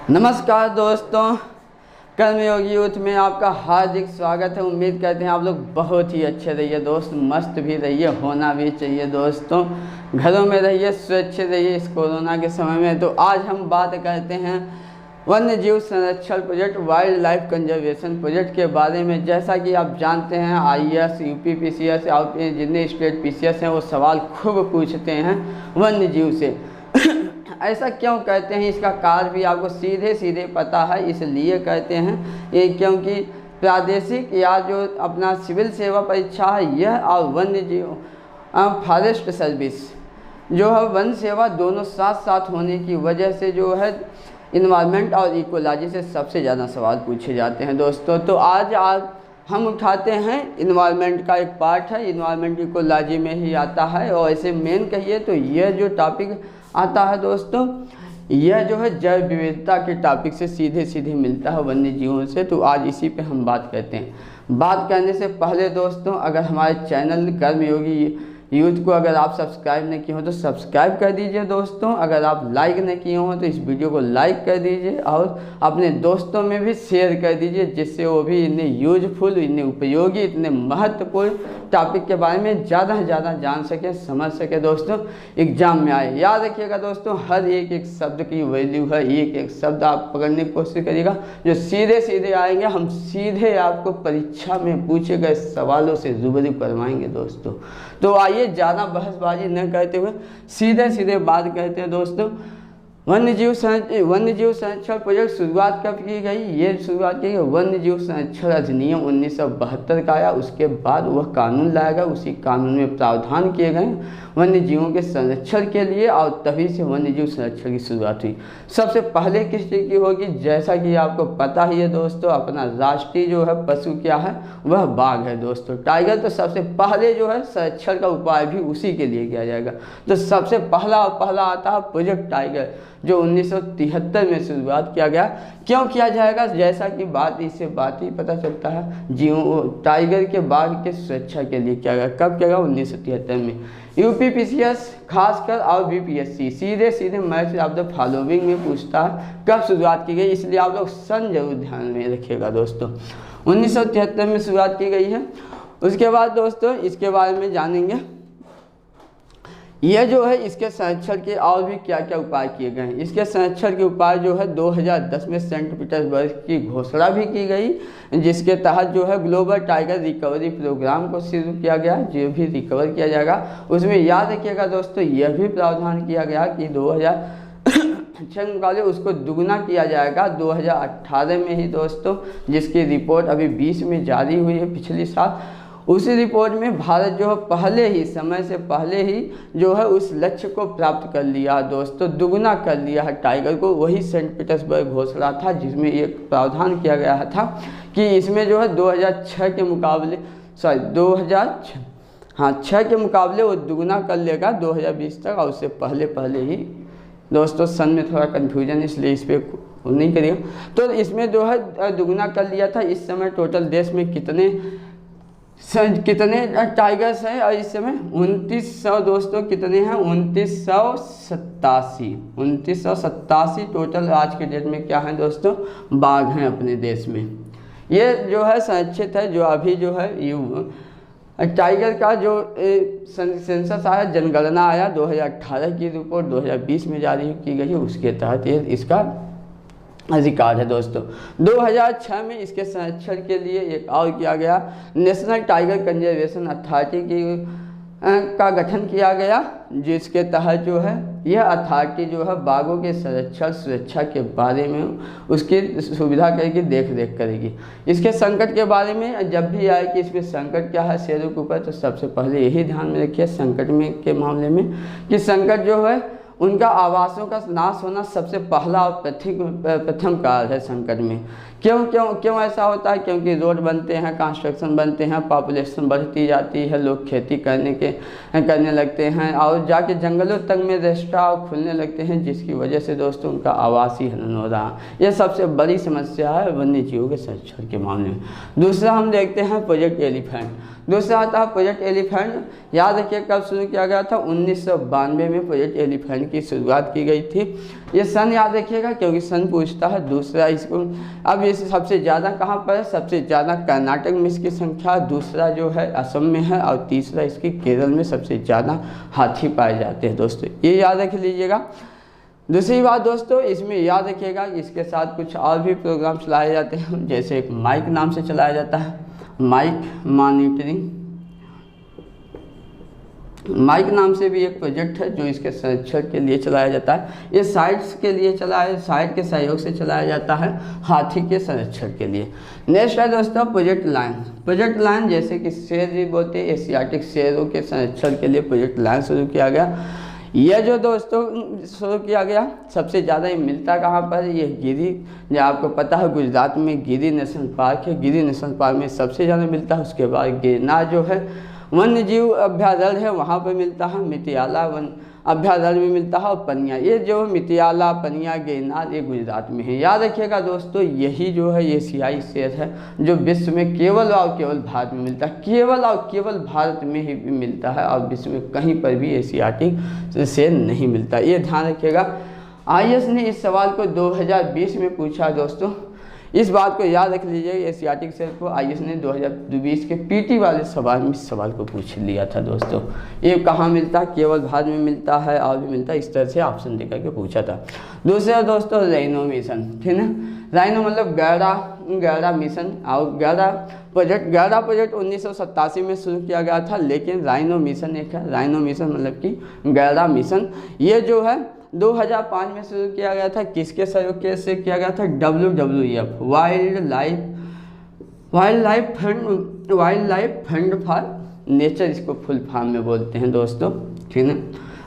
नमस्कार दोस्तों, कर्मयोगी यूथ में आपका हार्दिक स्वागत है। उम्मीद करते हैं आप लोग बहुत ही अच्छे रहिए दोस्त, मस्त भी रहिए, होना भी चाहिए दोस्तों। घरों में रहिए, सुरक्षित रहिए इस कोरोना के समय में। तो आज हम बात करते हैं वन्य जीव संरक्षण project, wild life conservation project के बारे में। जैसा कि आप जानते हैं IAS, UP PCS और जितने स्टेट PCS हैं वो सवाल खूब पूछते हैं वन्य जीव से। ऐसा क्यों कहते हैं, इसका कारण भी आपको सीधे सीधे पता है, इसलिए कहते हैं ये क्योंकि प्रादेशिक या जो अपना सिविल सेवा परीक्षा है यह और वन्य जीव फॉरेस्ट सर्विस जो है वन सेवा दोनों साथ साथ होने की वजह से जो है इन्वायरमेंट और इकोलॉजी से सबसे ज़्यादा सवाल पूछे जाते हैं दोस्तों। तो आज हम उठाते हैं इन्वायरमेंट का एक पार्ट है, इन्वायरमेंट इकोलॉजी में ही आता है। और ऐसे मेन कहिए तो यह जो टॉपिक आता है दोस्तों, यह जो है जैव विविधता के टॉपिक से सीधे सीधे मिलता है वन्य जीवों से। तो आज इसी पे हम बात करते हैं। बात करने से पहले दोस्तों, अगर हमारे चैनल कर्मयोगी यूथ को अगर आप सब्सक्राइब नहीं किए हो तो सब्सक्राइब कर दीजिए दोस्तों। अगर आप लाइक नहीं किए हो तो इस वीडियो को लाइक कर दीजिए और अपने दोस्तों में भी शेयर कर दीजिए, जिससे वो भी इतने यूजफुल, इतने उपयोगी, इतने महत्वपूर्ण टॉपिक के बारे में ज़्यादा से ज़्यादा जान सके, समझ सके दोस्तों, एग्जाम में आए। याद रखिएगा दोस्तों, हर एक एक शब्द की वैल्यू है, एक एक शब्द आप पकड़ने की कोशिश करिएगा जो सीधे सीधे आएंगे। हम सीधे आपको परीक्षा में पूछे गए सवालों से रूबरू करवाएंगे दोस्तों। तो आइए ज़्यादा बहसबाजी न करते हुए सीधे सीधे बात करते हैं दोस्तों। वन्य जीव संरक्षण प्रोजेक्ट शुरुआत कब की गई? ये शुरुआत की गई वन्य जीव संरक्षण अधिनियम 1972 का आया, उसके बाद वह कानून लाया गया। उसी कानून में प्रावधान किए गए वन्य जीवों के संरक्षण के लिए, और तभी से वन्य जीव संरक्षण की शुरुआत हुई। सबसे पहले किस चीज़ की होगी? जैसा कि आपको पता ही है दोस्तों, अपना राष्ट्रीय जो है पशु क्या है, वह बाघ है दोस्तों, टाइगर। तो सबसे पहले जो है संरक्षण का उपाय भी उसी के लिए किया जाएगा। तो सबसे पहला आता है प्रोजेक्ट टाइगर, जो 1973 में शुरुआत किया गया। क्यों किया जाएगा? जैसा कि इससे बात ही पता चलता है, टाइगर के बाघ के सुरक्षा के लिए किया गया। कब किया गया? 1973 में। UP PCS खासकर और BPSC सीधे सीधे मैच ऑफ द फॉलोइंग में पूछता है कब शुरुआत की गई, इसलिए आप लोग सन जरूर ध्यान में रखिएगा दोस्तों। 1973 में शुरुआत की गई है। उसके बाद दोस्तों इसके बारे में जानेंगे, यह जो है इसके संरक्षण के और भी क्या क्या उपाय किए गए हैं। इसके संरक्षण के उपाय जो है 2010 में सेंट पीटर्सबर्ग की घोषणा भी की गई, जिसके तहत जो है ग्लोबल टाइगर रिकवरी प्रोग्राम को शुरू किया गया, जो भी रिकवर किया जाएगा। उसमें याद रखिएगा दोस्तों, यह भी प्रावधान किया गया कि 2006 मुकाबले उसको दुगना किया जाएगा 2018 में ही दोस्तों, जिसकी रिपोर्ट अभी 20 में जारी हुई है पिछले साल। उसी रिपोर्ट में भारत जो है पहले ही समय से पहले ही जो है उस लक्ष्य को प्राप्त कर लिया दोस्तों, दुगना कर लिया है टाइगर को। वही सेंट पीटर्सबर्ग घोषणा था, जिसमें एक प्रावधान किया गया था कि इसमें जो है 2006 के मुकाबले 6 के मुकाबले वो दुगना कर लेगा 2020 तक। और उससे पहले ही दोस्तों, सन में थोड़ा कन्फ्यूजन इसलिए इस पर नहीं करिएगा। तो इसमें जो है दुगना कर लिया था। इस समय टोटल देश में कितने टाइगर्स हैं? और इस समय 2900 दोस्तों, कितने हैं? 2987 टोटल आज के डेट में क्या है दोस्तों, बाघ हैं अपने देश में। ये जो है संरक्षित है। जो अभी जो है टाइगर का जो सेंसस आया, जनगणना आया 2018 की रिपोर्ट 2020 में जारी की गई है, उसके तहत ये इसका अधिकार है दोस्तों। 2006 में इसके संरक्षण के लिए एक और किया गया, नेशनल टाइगर कंजर्वेशन अथॉरिटी का गठन किया गया, जिसके तहत जो है यह अथॉरिटी जो है बाघों के संरक्षण सुरक्षा के बारे में उसकी सुविधा करेगी, देख रेख करेगी। इसके संकट के बारे में जब भी आए कि इसमें संकट क्या है शेरों के ऊपर, तो सबसे पहले यही ध्यान में रखिए संकट में के मामले में कि संकट जो है उनका आवासों का नाश होना सबसे पहला और प्रथम कारण है संकट में। क्यों ऐसा होता है? क्योंकि रोड बनते हैं, कंस्ट्रक्शन बनते हैं, पॉपुलेशन बढ़ती जाती है, लोग खेती करने लगते हैं और जाके जंगलों तक में रेस्टोरेंट खुलने लगते हैं, जिसकी वजह से दोस्तों उनका आवास ही हनन हो रहा है। यह सबसे बड़ी समस्या है वन्य जीवों के संरक्षण के मामले में। दूसरा हम देखते हैं प्रोजेक्ट एलिफेंट। दूसरा आता है प्रोजेक्ट एलिफेंट। याद रखिए कब शुरू किया गया था, 1992 में प्रोजेक्ट एलिफेंट की शुरुआत की गई थी। ये सन याद रखिएगा क्योंकि सन पूछता है। दूसरा इसको अब ये सबसे ज़्यादा कहाँ पर है, सबसे ज़्यादा कर्नाटक में इसकी संख्या, दूसरा जो है असम में है और तीसरा इसकी केरल में सबसे ज़्यादा हाथी पाए जाते हैं दोस्तों, ये याद रख लीजिएगा। दूसरी बात दोस्तों इसमें याद रखिएगा इसके साथ कुछ और भी प्रोग्राम चलाए जाते हैं, जैसे एक माइक नाम से चलाया जाता है, माइक मॉनिटरिंग। माइक नाम से भी एक प्रोजेक्ट है जो इसके संरक्षण के लिए चलाया जाता है। ये साइट्स के लिए साइट के सहयोग से चलाया जाता है हाथी के संरक्षण के लिए। नेक्स्ट है दोस्तों प्रोजेक्ट लाइन। प्रोजेक्ट लाइन जैसे कि शेर भी बोलते हैं, एशियाटिक शेरों के संरक्षण के लिए प्रोजेक्ट लाइन शुरू किया गया। यह जो दोस्तों शुरू किया गया सबसे ज़्यादा ये मिलता कहाँ पर, ये गिरी, जो आपको पता है गुजरात में गिरी नेशनल पार्क है, गिरी नेशनल पार्क में सबसे ज़्यादा मिलता है। उसके बाद गिरनार जो है वन्य जीव अभ्यारण्य है, वहाँ पर मिलता है। मितियाला वन अभ्यारण्य में मिलता है और पनिया, ये जो मितियाला, पनिया, गिरनार ये गुजरात में है। याद रखिएगा दोस्तों यही जो है एशियाई शेर है जो विश्व में केवल और केवल भारत में मिलता है, केवल और केवल भारत में ही मिलता है और विश्व में कहीं पर भी एशियाटिक शेर नहीं मिलता, ये ध्यान रखिएगा। IAS ने इस सवाल को 2020 में पूछा दोस्तों, इस बात को याद रख लीजिए। एशियाटिक शेर को IAS ने 2020 के PT वाले सवाल में इस सवाल को पूछ लिया था दोस्तों। ये कहाँ मिलता है, केवल भारत में मिलता है और भी मिलता है, इस तरह से ऑप्शन देकर के पूछा था। दूसरा दोस्तों राइनो मिशन, ठीक है। राइनो मतलब गैरा मिशन और गैरा प्रोजेक्ट 1987 में शुरू किया गया था, लेकिन राइनो मिशन एक है। राइनो मिशन मतलब कि गैरा मिशन, ये जो है 2005 में शुरू किया गया था। किसके सहयोग से किया गया था, WWF wild life fund for nature, इसको फुल फॉर्म में बोलते हैं दोस्तों, ठीक है।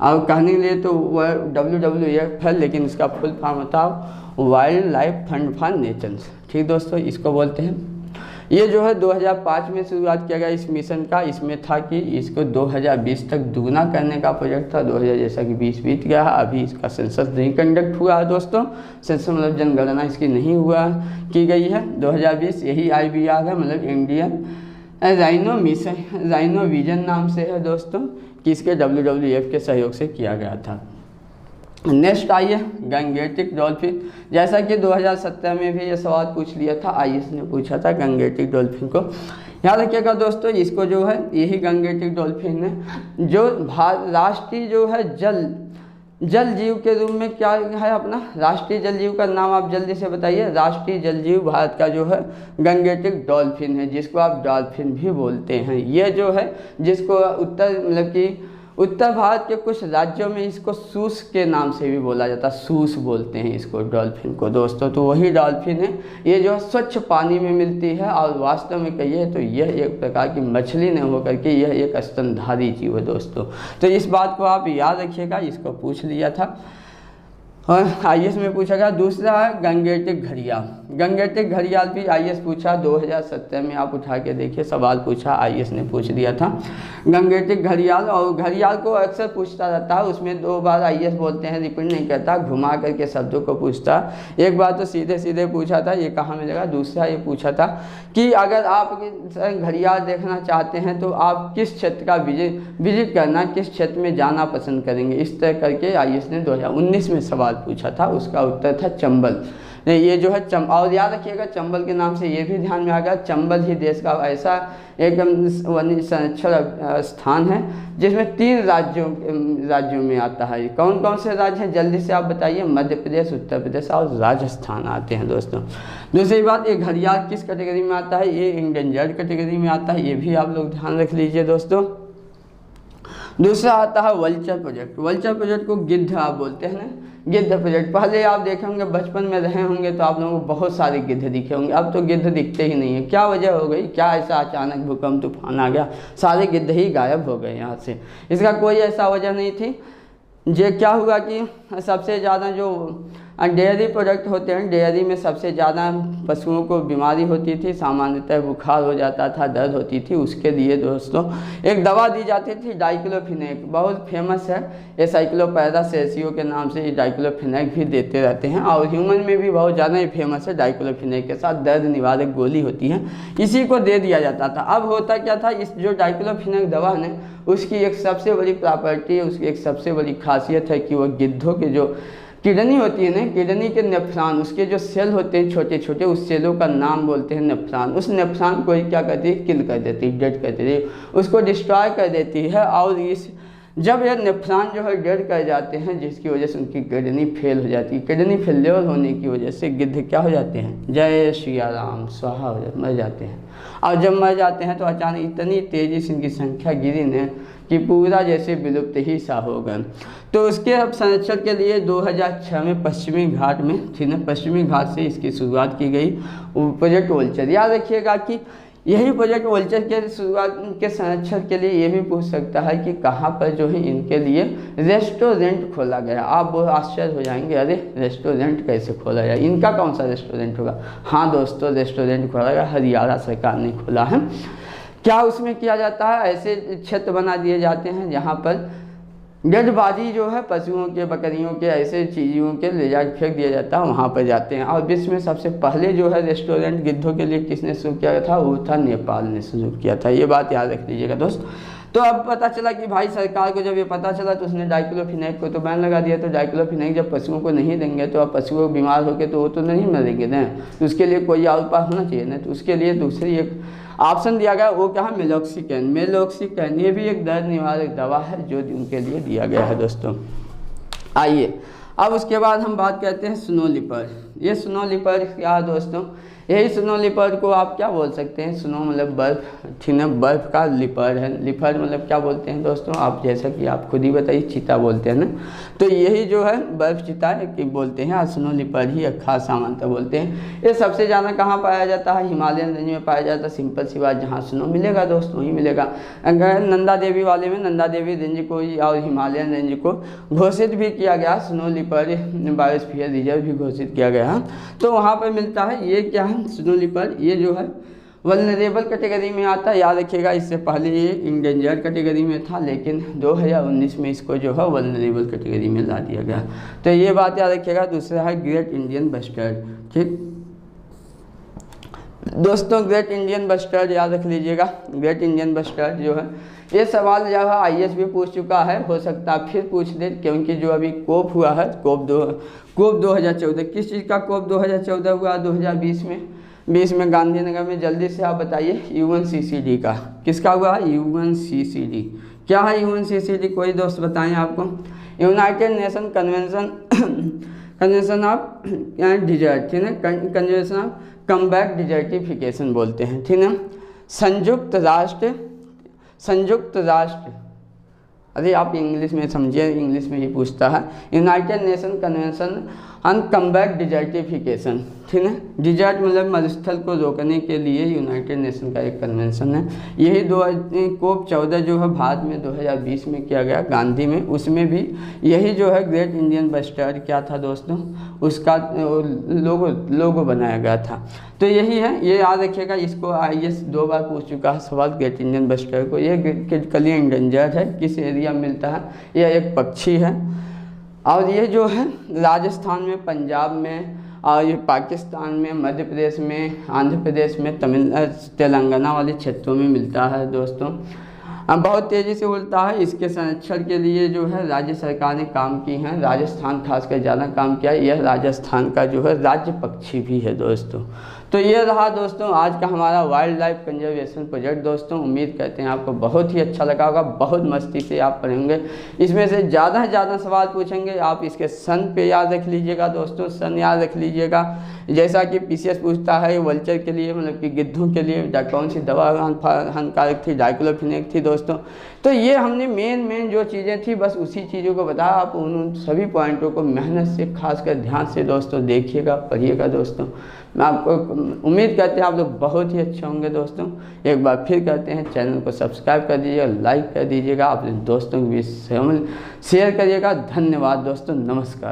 और कहने के लिए तो वह WWF है, लेकिन इसका फुल फॉर्म होता है wild life fund for nature, ठीक दोस्तों, इसको बोलते हैं। ये जो है 2005 में शुरुआत किया गया इस मिशन का। इसमें था कि इसको 2020 तक दुगना करने का प्रोजेक्ट था। 2000 जैसा कि 20 बीत गया है, अभी इसका सेंसस नहीं कंडक्ट हुआ है दोस्तों। सेंसस मतलब जनगणना इसकी नहीं हुआ की गई है 2020। यही IVR है, मतलब Indian rhino mission, rhino vision नाम से है दोस्तों, कि इसके WWF के सहयोग से किया गया था। नेक्स्ट आइए गंगेटिक डॉल्फिन। जैसा कि 2017 में भी ये सवाल पूछ लिया था, IAS ने पूछा था गंगेटिक डॉल्फिन को। याद रखिएगा दोस्तों इसको जो है यही गंगेटिक डॉल्फिन है जो राष्ट्रीय जो है जल जीव के रूप में क्या है अपना राष्ट्रीय जल जीव का नाम आप जल्दी से बताइए। राष्ट्रीय जल जीव भारत का जो है गंगेटिक डॉल्फिन है, जिसको आप डॉल्फिन भी बोलते हैं। ये जो है जिसको उत्तर भारत के कुछ राज्यों में इसको सूस के नाम से भी बोला जाता है, सूस बोलते हैं इसको डॉल्फिन को दोस्तों। तो वही डॉल्फिन है, ये जो है स्वच्छ पानी में मिलती है और वास्तव में कहिए तो यह एक प्रकार की मछली नहीं होकर के यह एक स्तनधारी जीव है दोस्तों। तो इस बात को आप याद रखिएगा, इसको पूछ लिया था और IAS में पूछा गया। दूसरा है गंगेटिक घड़ियाल। गंगेटिक घड़ियाल भी IAS पूछा 2017 में, आप उठा के देखिए सवाल पूछा, IAS ने पूछ दिया था गंगेटिक घड़ियाल। और घड़ियाल को अक्सर पूछता रहता है, उसमें 2 बार IAS बोलते हैं, रिपीट नहीं करता, घुमा करके शब्दों को पूछता। एक बार तो सीधे सीधे पूछा था, ये कहाँ मिलेगा। दूसरा ये पूछा था कि अगर आप घड़ियाल देखना चाहते हैं तो आप किस क्षेत्र का विजिट करना, किस क्षेत्र में जाना पसंद करेंगे। इस तरह करके IAS ने 2019 में सवाल पूछा था, उसका उत्तर था चंबल। ये जो है और याद रखिएगा चंबल के नाम से ये भी ध्यान में आ गया, चंबल ही देश का ऐसा एक वन्य संरक्षण स्थान है जिसमें 3 राज्यों में आता है। कौन कौन से राज्य हैं जल्दी से आप बताइए। मध्य प्रदेश, उत्तर प्रदेश और राजस्थान आते हैं दोस्तों। दूसरी बात, ये घड़ियाल किस कैटेगरी में आता है, ये इंडेंजर्ड कैटेगरी में आता है, ये भी आप लोग ध्यान रख लीजिए दोस्तों। दूसरा आता है वल्चर प्रोजेक्ट। वल्चर प्रोजेक्ट को गिद्ध आप बोलते हैं ना, गिद्ध प्रोजेक्ट। पहले आप देखे होंगे बचपन में रहे होंगे तो आप लोगों को बहुत सारे गिद्ध दिखे होंगे, अब तो गिद्ध दिखते ही नहीं है। क्या वजह हो गई, क्या ऐसा अचानक भूकंप तूफान आ गया, सारे गिद्ध ही गायब हो गए यहाँ से। इसका कोई ऐसा वजह नहीं थी। ये क्या हुआ कि सबसे ज़्यादा जो डेयरी प्रोडक्ट होते हैं, डेयरी में सबसे ज़्यादा पशुओं को बीमारी होती थी, सामान्यतः बुखार हो जाता था, दर्द होती थी, उसके लिए दोस्तों एक दवा दी जाती थी डाइक्लोफिनेक, बहुत फेमस है ये, साइक्लोपैरासेसियो के नाम से ये डाइक्लोफिनेक भी देते रहते हैं, और ह्यूमन में भी बहुत ज़्यादा ही फेमस है। डाइक्लोफिनेक के साथ दर्द निवारक गोली होती है, इसी को दे दिया जाता था। अब होता क्या था, इस जो डाइक्लोफिनेक दवा है उसकी एक सबसे बड़ी प्रॉपर्टी है, उसकी एक सबसे बड़ी खासियत है कि वह गिद्धों के जो किडनी होती है ना, किडनी के नेफ्रॉन, उसके जो सेल होते हैं छोटे छोटे, उस सेलों का नाम बोलते हैं नेफ्रॉन। उस नेफ्रॉन को ही क्या करती है, किल कर देती है, डेड कर देती है, उसको डिस्ट्रॉय कर देती है। और इस जब ये नेफ्रॉन जो है डेड कर जाते हैं, जिसकी वजह से उनकी किडनी फेल हो जाती है, किडनी फेलियर होने की वजह से गिद्ध क्या हो जाते हैं, जय सिया राम स्वाहा हो जाते, मर जाते हैं। और जब मर जाते हैं तो अचानक इतनी तेज़ी से इनकी संख्या गिरी ने कि पूरा जैसे विलुप्त ही सा हो गए। तो उसके अब संरक्षण के लिए 2006 में पश्चिमी घाट में, ठीक है, पश्चिमी घाट से इसकी शुरुआत की गई प्रोजेक्ट वल्चर। याद रखिएगा कि यही प्रोजेक्ट वल्चर के शुरुआत के संरक्षण के लिए ये भी पूछ सकता है कि कहाँ पर जो है इनके लिए रेस्टोरेंट खोला गया। आप बहुत आश्चर्य हो जाएंगे, अरे रेस्टोरेंट कैसे खोला जाए, इनका कौन सा रेस्टोरेंट होगा। हाँ दोस्तों, रेस्टोरेंट खोला गया, हरियाणा सरकार ने खोला है। क्या उसमें किया जाता है, ऐसे क्षेत्र बना दिए जाते हैं जहाँ पर डेड बॉडी जो है पशुओं के, बकरियों के, ऐसे चीज़ों के ले जाकर फेंक दिया जाता है, वहाँ पर जाते हैं। और विश्व में सबसे पहले जो है रेस्टोरेंट गिद्धों के लिए किसने शुरू किया था, वो था नेपाल ने शुरू किया था। ये बात याद रख लीजिएगा दोस्त। तो अब पता चला कि भाई सरकार को जब ये पता चला तो उसने डाइक्लोफिनेक को तो बैन लगा दिया। तो डाइक्लोफिनेक जब पशुओं को नहीं देंगे तो अब पशुओं बीमार होकर तो वो तो नहीं मरेंगे ना, तो उसके लिए कोई और उपाय होना चाहिए ना। तो उसके लिए दूसरी एक ऑप्शन दिया गया, वो क्या है, मेलोक्सिकैन। मेलोक्सिकैन ये भी एक दर्द निवारक दवा है जो उनके लिए दिया गया है दोस्तों। आइए अब उसके बाद हम बात करते हैं स्नो लिपर्ड। ये स्नो लिपर्ड क्या है दोस्तों, यही स्नो लिपर्ड को आप क्या बोल सकते हैं, स्नो मतलब बर्फ़, ठीक है, बर्फ़ का लिपर्ड है। लिपर्ड मतलब क्या बोलते हैं दोस्तों, आप जैसा कि आप खुद ही बताइए, चीता बोलते हैं ना। तो यही जो है बर्फ़ चीता है कि बोलते हैं, और स्नो लिपर्ड ही एक खास सामान्यता बोलते हैं। ये सबसे ज़्यादा कहाँ पाया जाता है, हिमालयन रेंज में पाया जाता है। सिंपल सी बात, जहाँ स्नो मिलेगा दोस्तों वहीं मिलेगा। अगर नंदा देवी वाले में नंदा देवी रेंज को और हिमालयन रेंज को घोषित भी किया गया, स्नो लिपर्ड बायोस्फीयर रिजर्व भी घोषित किया गया, तो वहाँ पर मिलता है। ये क्या है, स्नो लिपर्ड, ये जो है वल्नरेबल कैटेगरी में आता है। याद रखिएगा, इससे पहले ये इंडेंजर्ड कैटेगरी में था, लेकिन 2019 में इसको जो है वल्नरेबल कैटेगरी में ला दिया गया। तो ये बात याद रखिएगा। दूसरा है ग्रेट इंडियन बस्टर्ड। ठीक दोस्तों, ग्रेट इंडियन बस्टर्ड याद रख लीजिएगा। ग्रेट इंडियन बस्टर्ड जो है, ये सवाल जो है IAS भी पूछ चुका है, हो सकता है फिर पूछ दे, क्योंकि जो अभी कोप हुआ है, कोप 2014, किस चीज़ का कोप 2014 हुआ, 2020 में, 20 में गांधीनगर में। जल्दी से आप बताइए, UNCCD का, किसका हुआ है, UNCCD। क्या है UNCCD, कोई दोस्त बताएं आपको। United nation convention of dessert, ठीक है, कन्वेंशन ऑफ कम्बैट डिजर्टिफिकेशन बोलते हैं, ठीक है। संयुक्त राष्ट्र, अरे आप इंग्लिश में समझिए, इंग्लिश में ही पूछता है। United nation convention on combat desertification, ठीक है। डिजर्ट मतलब मरुस्थल को रोकने के लिए यूनाइटेड नेशन का एक कन्वेंशन है। यही कोप 14 जो है भारत में 2020 में किया गया, गांधी में। उसमें भी यही जो है ग्रेट इंडियन बस्टर्ड क्या था दोस्तों, उसका लोगो बनाया गया था। तो यही है, ये याद रखिएगा। इसको IAS 2 बार पूछ चुका है सवाल, ग्रेट इंडियन बस्टर्ड को। ये क्रिटिकली एंडेंजर्ड है, किस एरिया में मिलता है, यह एक पक्षी है। और ये जो है राजस्थान में, पंजाब में, और ये पाकिस्तान में, मध्य प्रदेश में, आंध्र प्रदेश में, तेलंगाना वाले क्षेत्रों में मिलता है दोस्तों। बहुत तेज़ी से उड़ता है। इसके संरक्षण के लिए जो है राज्य सरकार ने काम की हैं, राजस्थान खासकर ज़्यादा काम किया है। यह राजस्थान का जो है राज्य पक्षी भी है दोस्तों। तो ये रहा दोस्तों आज का हमारा वाइल्ड लाइफ कंजर्वेशन प्रोजेक्ट दोस्तों। उम्मीद करते हैं आपको बहुत ही अच्छा लगा होगा, बहुत मस्ती से आप पढ़ेंगे। इसमें से ज़्यादा से ज़्यादा सवाल पूछेंगे, आप इसके सन पे याद रख लीजिएगा दोस्तों, सन याद रख लीजिएगा। जैसा कि PCS पूछता है वल्चर के लिए, मतलब कि गिद्धों के लिए कौन सी दवा हानिकारक थी, डाइक्लोफिनेक थी दोस्तों। तो ये हमने मेन जो चीज़ें थी बस उसी चीज़ों को बताया। आप उन सभी पॉइंटों को मेहनत से खासकर ध्यान से दोस्तों देखिएगा, पढ़िएगा दोस्तों। मैं आपको उम्मीद करते हैं आप लोग बहुत ही अच्छे होंगे दोस्तों। एक बार फिर कहते हैं चैनल को सब्सक्राइब कर दीजिएगा, लाइक कर दीजिएगा, अपने दोस्तों के बीच शेयर करिएगा। धन्यवाद दोस्तों, नमस्कार।